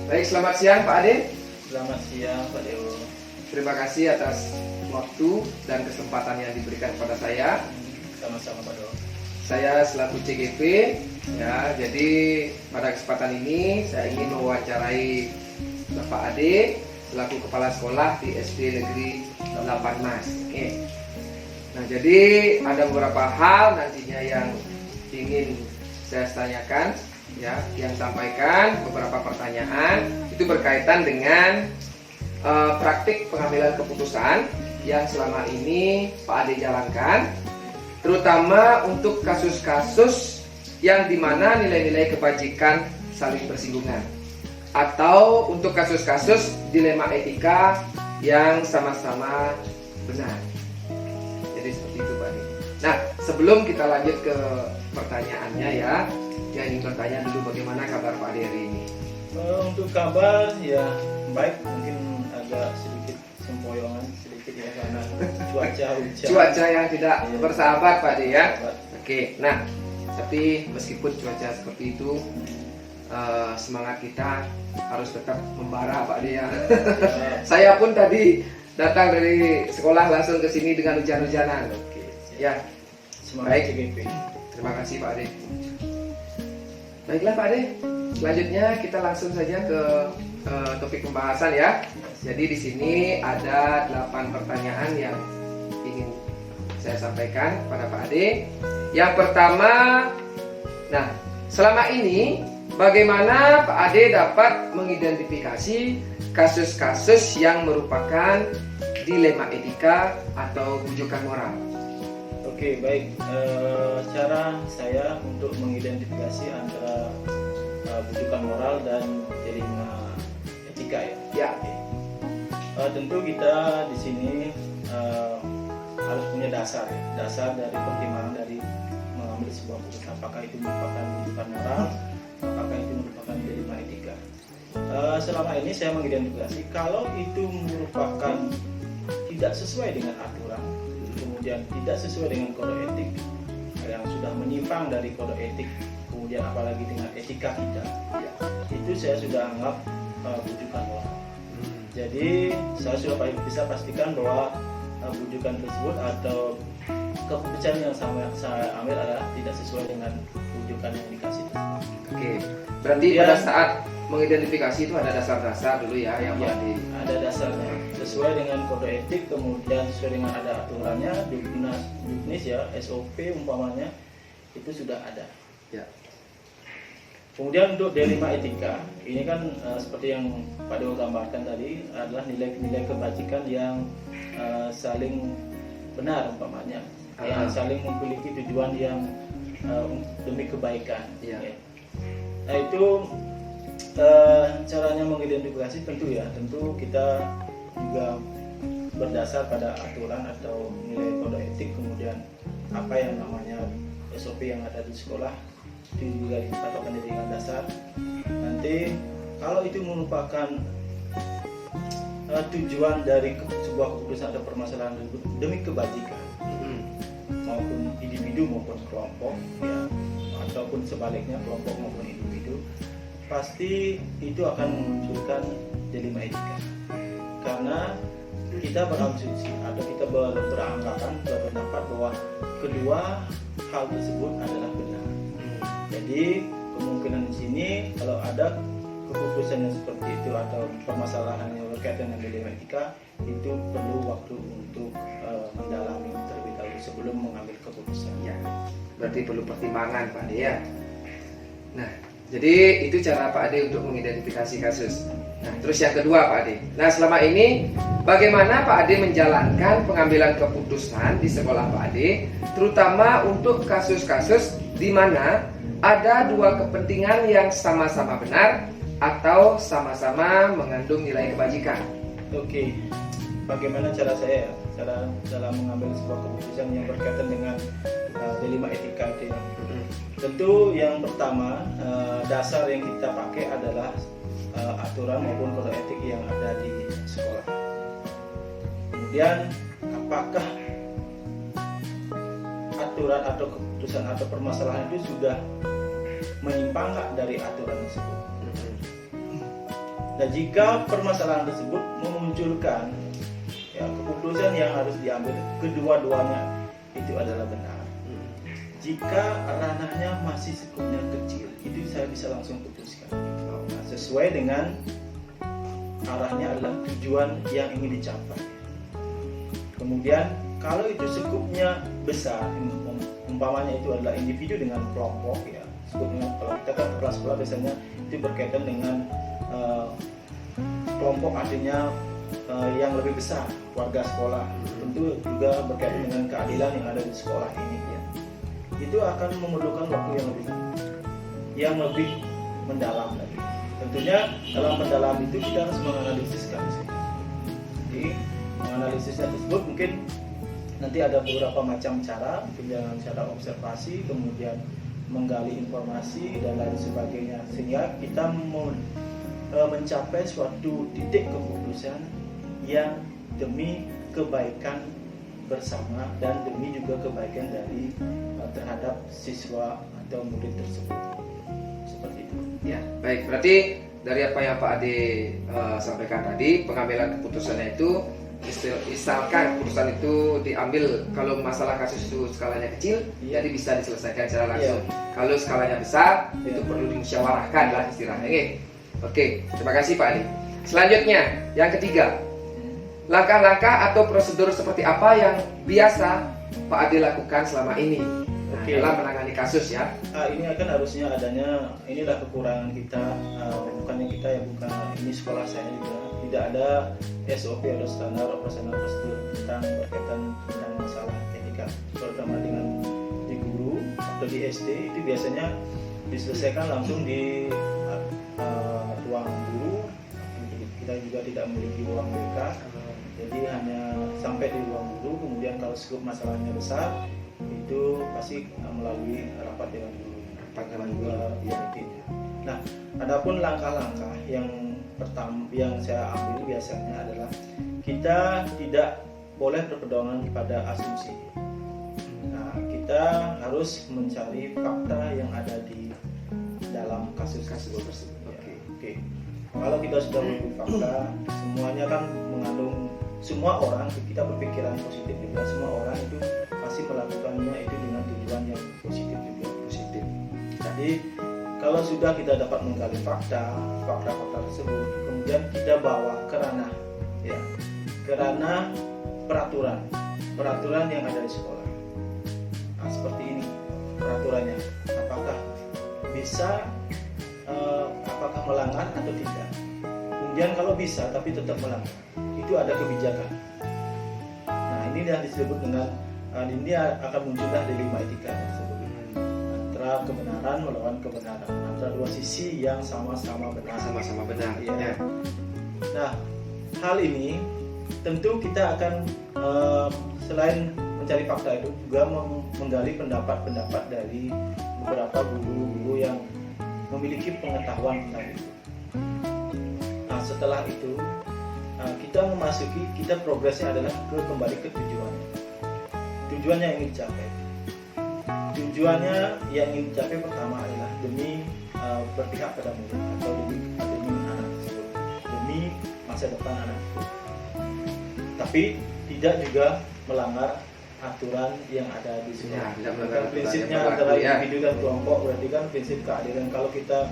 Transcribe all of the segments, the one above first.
Baik, selamat siang Pak Ade. Selamat siang Pak Dewo. Terima kasih atas waktu dan kesempatan yang diberikan kepada saya. Sama-sama Pak Dewo. Saya selaku CGP, ya, jadi pada kesempatan ini saya ingin mewawancarai Bapak Ade selaku kepala sekolah di SD Negeri 8 Mas. Oke. Nah, jadi ada beberapa hal nantinya yang ingin saya tanyakan, ya, yang sampaikan beberapa pertanyaan itu berkaitan dengan praktik pengambilan keputusan yang selama ini Pak Ade jalankan, terutama untuk kasus-kasus yang dimana nilai-nilai kebajikan saling bersinggungan, atau untuk kasus-kasus dilema etika yang sama-sama benar. Jadi seperti itu Pak Ade. Nah, sebelum kita lanjut ke pertanyaannya, ya, saya ingin bertanya dulu bagaimana kabar Pak Ade hari ini? Untuk kabar ya baik, mungkin agak sedikit sempoyongan sedikit ya karena cuaca hujan. Cuaca yang tidak bersahabat Pak Ade, ya. Bersahabat. Oke, nah, tapi meskipun cuaca seperti itu, semangat kita harus tetap membara Pak Ade, ya. Saya pun tadi datang dari sekolah langsung ke sini dengan hujan-hujanan. Oke, siap. Ya, Semangat baik. CGP. Terima kasih Pak Ade. Baiklah Pak Ade, selanjutnya kita langsung saja ke topik pembahasan, ya. Jadi di sini ada 8 pertanyaan yang ingin saya sampaikan pada Pak Ade. Yang pertama, nah, selama ini bagaimana Pak Ade dapat mengidentifikasi kasus-kasus yang merupakan dilema etika atau bujukan moral? Oke, baik. Cara saya untuk mengidentifikasi antara bujukan moral dan dilema etika, ya. Ya. Tentu kita di sini harus punya dasar, ya. Dasar dari pertimbangan dari mengambil sebuah keputusan. Apakah itu merupakan bujukan moral, apakah itu merupakan dilema etika. Selama ini saya mengidentifikasi kalau itu merupakan tidak sesuai dengan aturan, kemudian tidak sesuai dengan kode etik, yang sudah menyimpang dari kode etik, kemudian apalagi dengan etika kita, ya, itu saya sudah anggap bujukan moral. Jadi saya sudah bisa pastikan bahwa bujukan tersebut atau keputusan yang saya ambil adalah tidak sesuai dengan bujukan yang dikasih. Oke, berarti pada saat mengidentifikasi itu ada dasar-dasar dulu, ya, yang Ya, di ada dasarnya sesuai dengan kode etik, kemudian sesuai dengan ada aturannya, juknis, ya, SOP umpamanya itu sudah ada. ya. Kemudian untuk dilema etika, ini kan seperti yang Pak Dewo gambarkan tadi adalah nilai-nilai kebajikan yang saling benar umpamanya, yang saling memiliki tujuan yang demi kebaikan. Ya. Ya. Nah, itu caranya mengidentifikasi tentu kita juga berdasar pada aturan atau nilai kode etik, kemudian apa yang namanya SOP yang ada di sekolah itu juga dipatokkan dengan dasar. Nanti kalau itu merupakan tujuan dari sebuah keputusan atau permasalahan demi kebajikan, maupun individu maupun kelompok, ya, ataupun sebaliknya kelompok maupun individu, pasti itu akan memunculkan dilema etika. Karena kita berasumsi atau kita beranggapan, berpendapat bahwa kedua hal tersebut adalah benar. Jadi kemungkinan di sini kalau ada keputusan yang seperti itu atau permasalahan yang berkaitan dengan dilema etika, itu perlu waktu untuk mendalami terlebih dahulu sebelum mengambil keputusan. Ya, berarti perlu pertimbangan Pak Ade, ya. Nah, jadi itu cara Pak Ade untuk mengidentifikasi kasus. Nah, terus yang kedua Pak Ade. Nah, selama ini bagaimana Pak Ade menjalankan pengambilan keputusan di sekolah Pak Ade, terutama untuk kasus-kasus di mana ada dua kepentingan yang sama-sama benar atau sama-sama mengandung nilai kebajikan? Oke, bagaimana cara saya dalam mengambil sebuah keputusan yang berkaitan dengan dilema etika itu? Tentu yang pertama, dasar yang kita pakai adalah aturan maupun kode etik yang ada di sekolah. Kemudian apakah aturan atau keputusan atau permasalahan itu sudah menyimpang dari aturan tersebut? Nah, jika permasalahan tersebut memunculkan ya keputusan yang harus diambil kedua-duanya itu adalah benar. Jika ranahnya masih skupnya kecil, itu saya bisa langsung putuskan. Nah, sesuai dengan arahnya adalah tujuan yang ingin dicapai. Kemudian kalau itu skupnya besar, umpamanya itu adalah individu dengan kelompok ya. Skupnya kalau kita kan kelas sekolah biasanya itu berkaitan dengan kelompok, artinya yang lebih besar, warga sekolah. Tentu juga berkaitan dengan keadilan yang ada di sekolah ini ya. Itu akan memerlukan waktu yang lebih mendalam lagi. Tentunya dalam mendalam itu kita harus menganalisiskan. Jadi menganalisisnya tersebut mungkin nanti ada beberapa macam cara, mungkin dengan cara observasi, kemudian menggali informasi dan lain sebagainya, sehingga kita mencapai suatu titik keputusan yang demi kebaikan bersama dan demi juga kebaikan dari terhadap siswa atau murid tersebut. Seperti itu. Ya, baik. Berarti dari apa yang Pak Ade sampaikan tadi, pengambilan keputusannya itu misalkan keputusan itu diambil kalau masalah kasus itu skalanya kecil, jadi bisa diselesaikan secara langsung. Kalau skalanya besar, itu perlu dimusyawarahkan lah istilahnya. Oke, terima kasih Pak Ade. Selanjutnya, yang ketiga, langkah-langkah atau prosedur seperti apa yang biasa Pak Ade lakukan selama ini dalam menangani kasus ya? Ini akan harusnya adanya, inilah kekurangan kita, bukannya kita ya, bukan ini sekolah saya juga tidak ada SOP atau standar operasional prosedur tentang berkaitan tentang masalah etika, terutama dengan di guru atau di SD itu biasanya diselesaikan langsung di ruang guru. Kita juga tidak memiliki ruang BK, jadi hanya sampai di ruang guru. Kemudian kalau skop masalahnya besar itu pasti melalui rapat dengan guru, ya intinya. Nah, adapun langkah-langkah yang pertama yang saya ambil biasanya adalah kita tidak boleh berpedoman pada asumsi. Nah, kita harus mencari fakta yang ada di dalam kasus-kasus tersebut. Oke. Kalau kita sudah memiliki fakta, semuanya kan mengandung, semua orang kita berpikiran positif juga, semua orang itu pasti melakukannya itu dengan tujuan yang positif juga. Jadi kalau sudah kita dapat menggali fakta tersebut, kemudian kita bawa ke ranah peraturan yang ada di sekolah. Nah, seperti ini peraturannya, apakah bisa apakah melanggar atau tidak. Kemudian kalau bisa tapi tetap melanggar, itu ada kebijakan. Nah, ini yang disebut dengan ini akan muncullah dilema etika tersebut, antara kebenaran melawan kebenaran, antara dua sisi yang sama-sama benar. Ya. Nah, hal ini tentu kita akan selain mencari fakta itu juga menggali pendapat-pendapat dari beberapa guru-guru yang memiliki pengetahuan tentang itu. Nah, setelah itu kita progresnya adalah kembali ke tujuannya yang ingin dicapai. Tujuannya yang ingin dicapai pertama adalah demi berpihak pada murid atau demi anak tersebut, demi masa depan anak tersebut. Tapi tidak juga melanggar aturan yang ada di sini. Prinsipnya antara individu dan kelompok, berarti kan prinsip keadilan. Kalau kita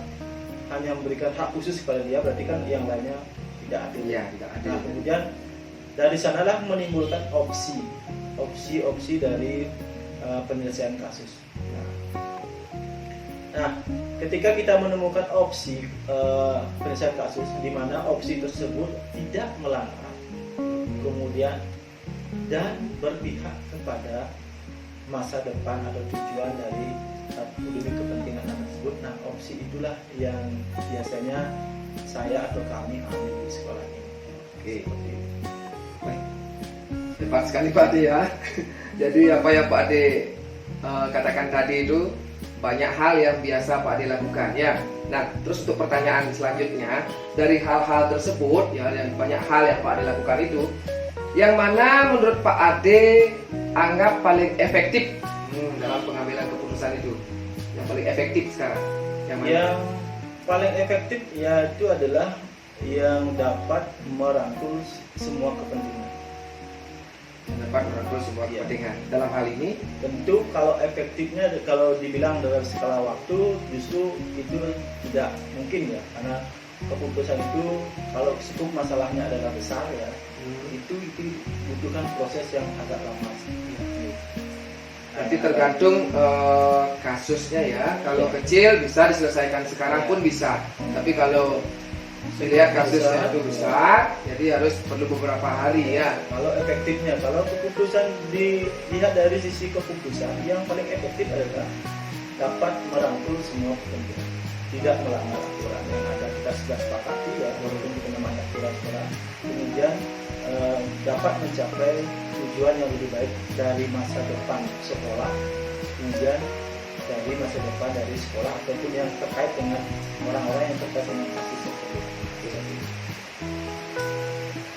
hanya memberikan hak khusus kepada dia, berarti kan yang lainnya tidak adil. Nah, kemudian dari sanalah menimbulkan opsi dari penyelesaian kasus. Nah, ketika kita menemukan opsi penyelesaian kasus di mana opsi tersebut tidak melanggar, kemudian dan berpihak kepada masa depan atau tujuan dari demi kepentingan anak tersebut. Nah, opsi itulah yang biasanya saya atau kami ambil di sekolah ini. Oke. Baik. Tepat sekali Pak Ade ya. Jadi apa yang Pak Ade katakan tadi itu banyak hal yang biasa Pak Ade lakukan ya. Nah, terus untuk pertanyaan selanjutnya, dari hal-hal tersebut ya, yang banyak hal yang Pak Ade lakukan itu, yang mana menurut Pak Ade anggap paling efektif dalam pengambilan keputusan itu? Yang paling efektif sekarang? Yang mana? Yang paling efektif yaitu adalah yang dapat merangkul semua kepentingan. Dapat merangkul semua Iya. kepentingan. Dalam hal ini, Tentu kalau efektifnya, kalau dibilang dalam skala waktu, justru itu tidak mungkin ya, karena keputusan itu kalau skup masalahnya adalah besar ya, itu butuhkan proses yang agak lama. nanti tergantung kasusnya ya. Kalau kecil bisa diselesaikan sekarang pun bisa. Tapi kalau dilihat kasusnya itu besar, jadi harus perlu beberapa hari ya. Kalau efektifnya, kalau keputusan dilihat dari sisi keputusan, yang paling efektif adalah dapat merangkul semua kepentingan, tidak melanggar aturan yang ada, kita sudah sepakati ya, walaupun kita namanya aturan-aturan. Kemudian dapat mencapai tujuan yang lebih baik dari masa depan sekolah, kemudian dari masa depan dari sekolah ataupun yang terkait dengan orang-orang yang terkait dengan kasus tersebut.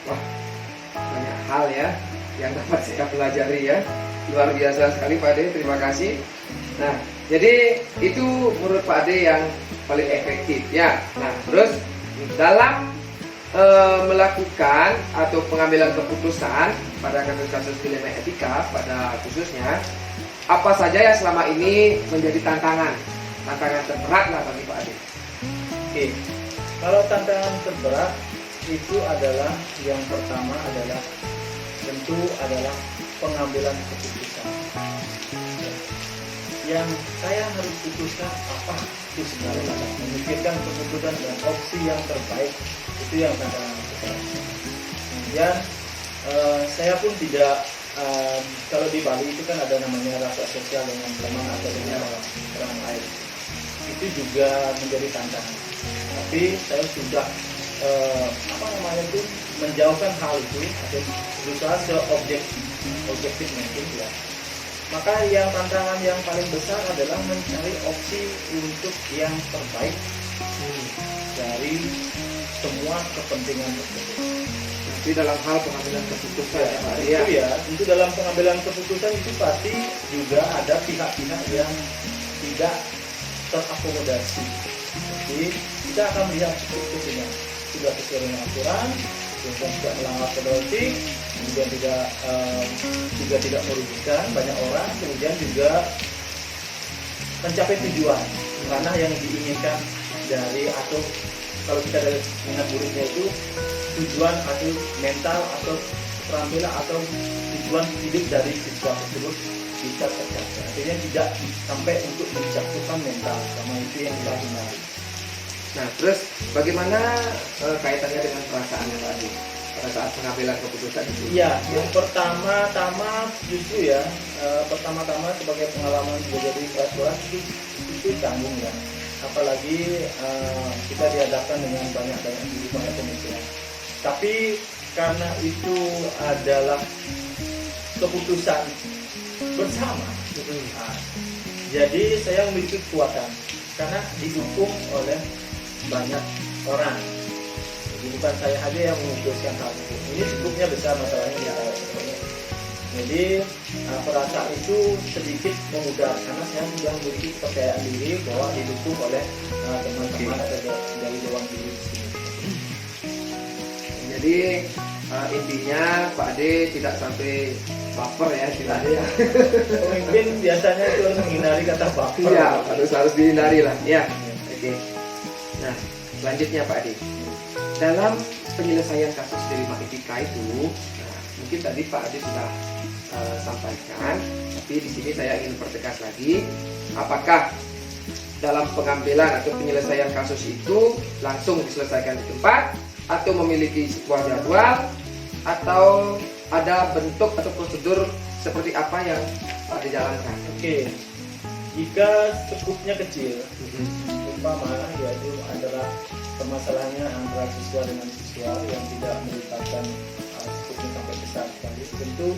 Wah, banyak hal ya yang dapat saya pelajari ya. Luar biasa sekali Pak Ade, terima kasih. Nah, jadi itu menurut Pak Ade yang paling efektif ya. Nah, terus dalam melakukan atau pengambilan keputusan pada kasus-kasus dilema etika pada khususnya, apa saja yang selama ini menjadi tantangan terberat lah bagi Pak Ade? Oke, kalau tantangan terberat itu adalah yang pertama adalah tentu adalah pengambilan keputusan. Yang saya harus putuskan apa itu sebenarnya, memikirkan keputusan dan opsi yang terbaik, itu yang tantangan terberat. Kemudian saya pun tidak kalau di Bali itu kan ada namanya rasa sosial dengan teman atau dengan orang lain, itu juga menjadi tantangan. Tapi saya sudah menjauhkan hal itu atau berusaha seobjektif mungkin ya. Maka yang tantangan yang paling besar adalah mencari opsi untuk yang terbaik dari semua kepentingan tersebut. Jadi dalam hal pengambilan keputusan ya Pak Ade Itu ya, tentu dalam pengambilan keputusan itu pasti juga ada pihak-pihak yang tidak terakomodasi. Jadi kita akan melihat keputusannya sudah sesuai dengan aturan, kemudian tidak melanggar kode etik, kemudian juga tidak merugikan banyak orang, kemudian juga mencapai tujuan ranah yang diinginkan dari, atau kalau kita dari minat muridnya itu tujuan atau mental atau keterampilan atau tujuan hidup dari siswa tersebut bisa tercapai. Artinya tidak sampai untuk menjatuhkan mental, sama itu yang kita hindari. Nah, terus bagaimana kaitannya dengan perasaannya Pak Ade pada saat pengambilan keputusan itu? Iya, yang pertama-tama justru ya, pertama-tama sebagai pengalaman menjadi kepala sekolah itu tanggung ya. Apalagi kita dihadapkan dengan banyak-banyak pemikiran. Tapi karena itu adalah keputusan bersama, jadi saya memiliki kekuatan karena didukung oleh banyak orang. Jadi bukan saya aja yang memutuskan hal itu. Ini cukupnya besar masalahnya ya. Jadi perasaan itu sedikit memudar karena saya sudah memiliki kepercayaan diri bahwa didukung oleh teman-teman atau dari dewan diri. Jadi intinya Pak Ade tidak sampai baper ya istilahnya. Pemimpin biasanya itu harus menghindari kata baper. Iya, harus dihindari lah. Ya, oke. Nah, selanjutnya Pak Ade, dalam penyelesaian kasus dilema etika itu, nah, mungkin tadi Pak Ade sudah sampaikan, tapi di sini saya ingin pertegas lagi, apakah dalam pengambilan atau penyelesaian kasus itu langsung diselesaikan di tempat, atau memiliki sebuah jadwal, atau ada bentuk atau prosedur seperti apa yang Pak Ade jalankan? Oke, jika skupnya kecil, umpama yaitu adalah permasalahannya antara siswa dengan siswa yang tidak melibatkan skupnya sampai besar sekali, tentu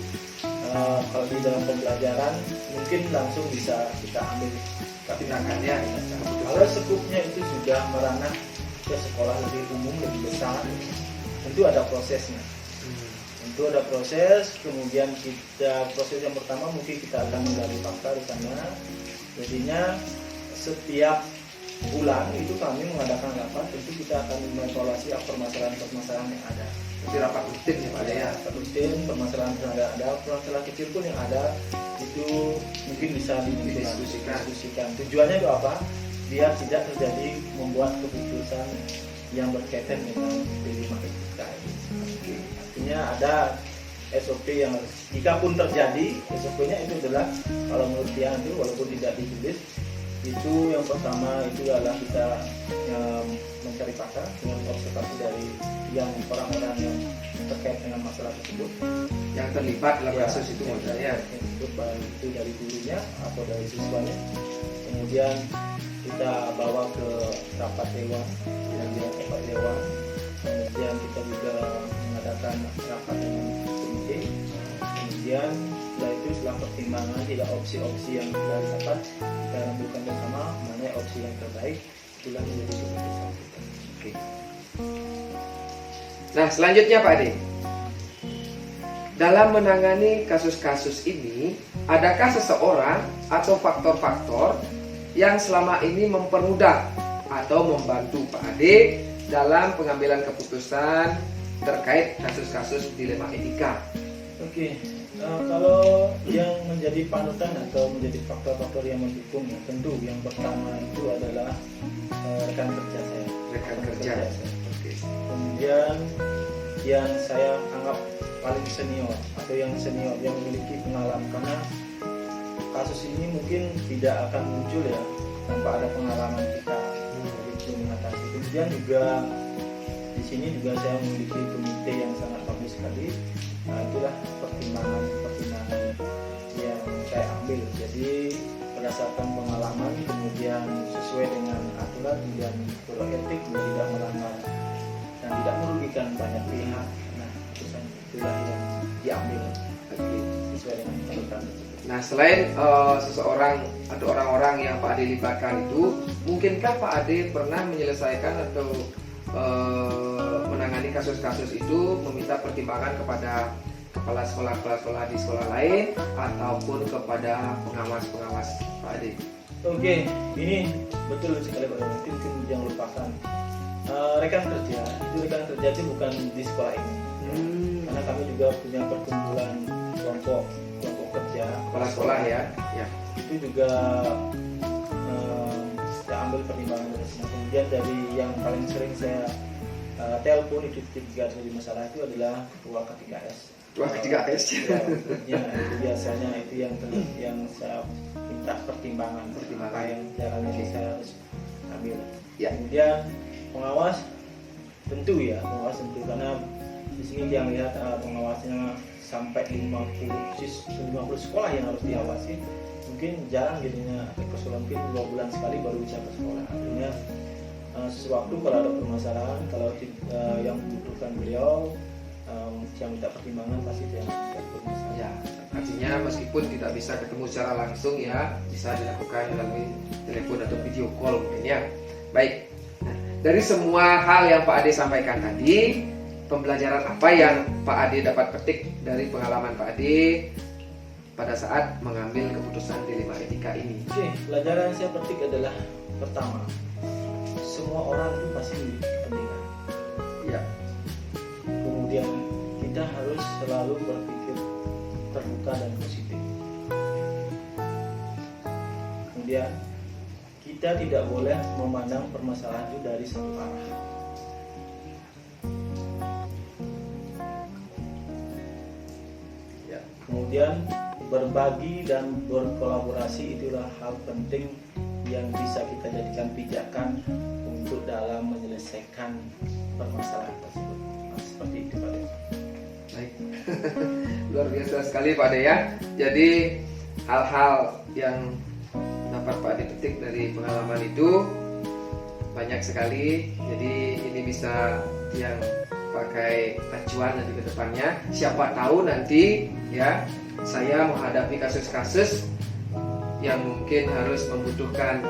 kalau di dalam pembelajaran mungkin langsung bisa kita ambil tindakan ya. Kalau skupnya itu sudah meranah ke sekolah lebih umum, lebih besar, tentu ada prosesnya. Tentu ada proses, kemudian proses yang pertama mungkin kita akan menggali fakta di sana. Jadinya setiap bulan itu kami mengadakan rapat, tentu kita akan mengevaluasi permasalahan-permasalahan yang ada. Jadi rapat rutin ya Pak Ade ya. Rapat rutin, permasalahan yang ada permasalahan kecil pun yang ada itu mungkin bisa didiskusikan. Tujuannya itu apa? Biar tidak terjadi membuat keputusan yang berkaitan dengan D5 etika. Artinya ada SOP yang harus, jika pun terjadi SOP-nya itu adalah kalau menurut dia itu walaupun tidak ditulis, itu yang pertama itu adalah kita mencari pakar dengan observasi dari yang orang-orang yang terkait dengan masalah tersebut, yang terlibat dalam kasus itu ya, itu dari gurunya atau dari siswanya. Kemudian kita bawa ke rapat dewan, kemudian kita juga mengadakan rapat dengan komite. Kemudian setelah pertimbangan tidak opsi-opsi yang kita dapat, kita rembukan bersama mana opsi yang terbaik, itulah menjadi keputusan kita. Oke. Nah selanjutnya Pak Ade, dalam menangani kasus-kasus ini, adakah seseorang atau faktor-faktor yang selama ini mempermudah atau membantu Pak Ade dalam pengambilan keputusan terkait kasus-kasus dilema etika? Oke, kalau yang menjadi panutan atau menjadi faktor-faktor yang mendukung, ya, tentu yang pertama itu adalah rekan kerja saya. Rekan kerja. Oke. Kemudian yang saya anggap paling senior atau yang senior yang memiliki pengalaman, karena kasus ini mungkin tidak akan muncul ya tanpa ada pengalaman kita untuk mengatasi. Kemudian juga di sini juga saya memiliki komite yang sangat bagus sekali. Nah, itulah pertimbangan yang saya ambil. Jadi berdasarkan pengalaman, kemudian sesuai dengan aturan dan kode etik, tidak melanggar dan tidak merugikan banyak pihak. Nah, itulah yang diambil sesuai dengan aturan. Nah selain seseorang atau orang-orang yang Pak Ade libatkan itu, mungkinkah Pak Ade pernah menyelesaikan atau menangani kasus-kasus itu meminta pertimbangan kepada kepala sekolah di sekolah lain ataupun kepada pengawas Pak Ade? Oke, ini betul sekali Pak Ade. Mungkin jangan lupakan rekan kerja itu bukan di sekolah ini. Karena kami juga punya perkumpulan kelompok kerja kepala sekolah ya. Itu juga saya ambil pertimbangan dari sini. Kemudian dari yang paling sering saya telepon itu dari masalah itu adalah ketua K3S. Ketua K3S. Ya, itu biasanya itu yang saya minta pertimbangan yang jalannya saya harus ambil. Ya. Kemudian pengawas tentu karena di sini dia melihat pengawasnya sampai 50 sekolah yang harus diawasi. Mungkin jarang jadinya persoalan, mungkin 2 bulan sekali baru bisa ke sekolah. Artinya sesuatu kalau ada permasalahan, kalau yang membutuhkan beliau yang minta pertimbangan pasti dia bermasalah. Ya, artinya meskipun tidak bisa ketemu secara langsung ya, bisa dilakukan melalui telepon atau video call mungkin ya. Baik, nah, dari semua hal yang Pak Ade sampaikan tadi, pembelajaran apa yang Pak Ade dapat petik dari pengalaman Pak Ade pada saat mengambil keputusan dilema etika ini? Oke, pelajaran yang saya petik adalah pertama, semua orang itu pasti memiliki kepentingan. Ya. Kemudian kita harus selalu berpikir terbuka dan positif. Kemudian kita tidak boleh memandang permasalahan itu dari satu arah. Kemudian berbagi dan berkolaborasi itulah hal penting yang bisa kita jadikan pijakan untuk dalam menyelesaikan permasalahan tersebut. Nah, seperti itu Pak Ade. Baik. Luar biasa sekali Pak Ade ya. Jadi hal-hal yang dapat Pak Ade petik dari pengalaman itu banyak sekali. Jadi ini bisa yang pakai acuan nanti ke depannya. Siapa tahu nanti ya saya menghadapi kasus-kasus yang mungkin harus membutuhkan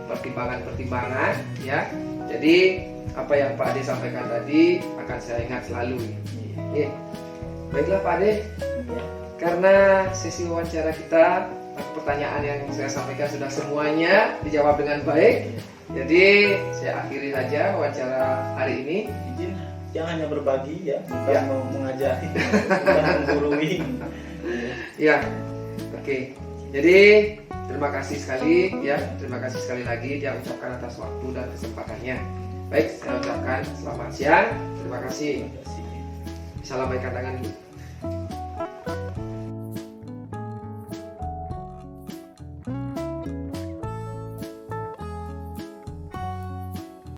pertimbangan-pertimbangan ya. Jadi apa yang Pak Ade sampaikan tadi akan saya ingat selalu. Ya. Baiklah Pak Ade, karena sesi wawancara kita pertanyaan yang saya sampaikan sudah semuanya dijawab dengan baik. Jadi saya akhiri saja wawancara hari ini. Izin yang hanya berbagi ya, bukan mau mengajari, bukan menggurui. Ya, oke. Jadi terima kasih sekali ya, terima kasih sekali lagi dia ucapkan atas waktu dan kesempatannya. Baik, saya ucapkan selamat siang. Terima kasih. Terima kasih. Bisa lambaikan tangan.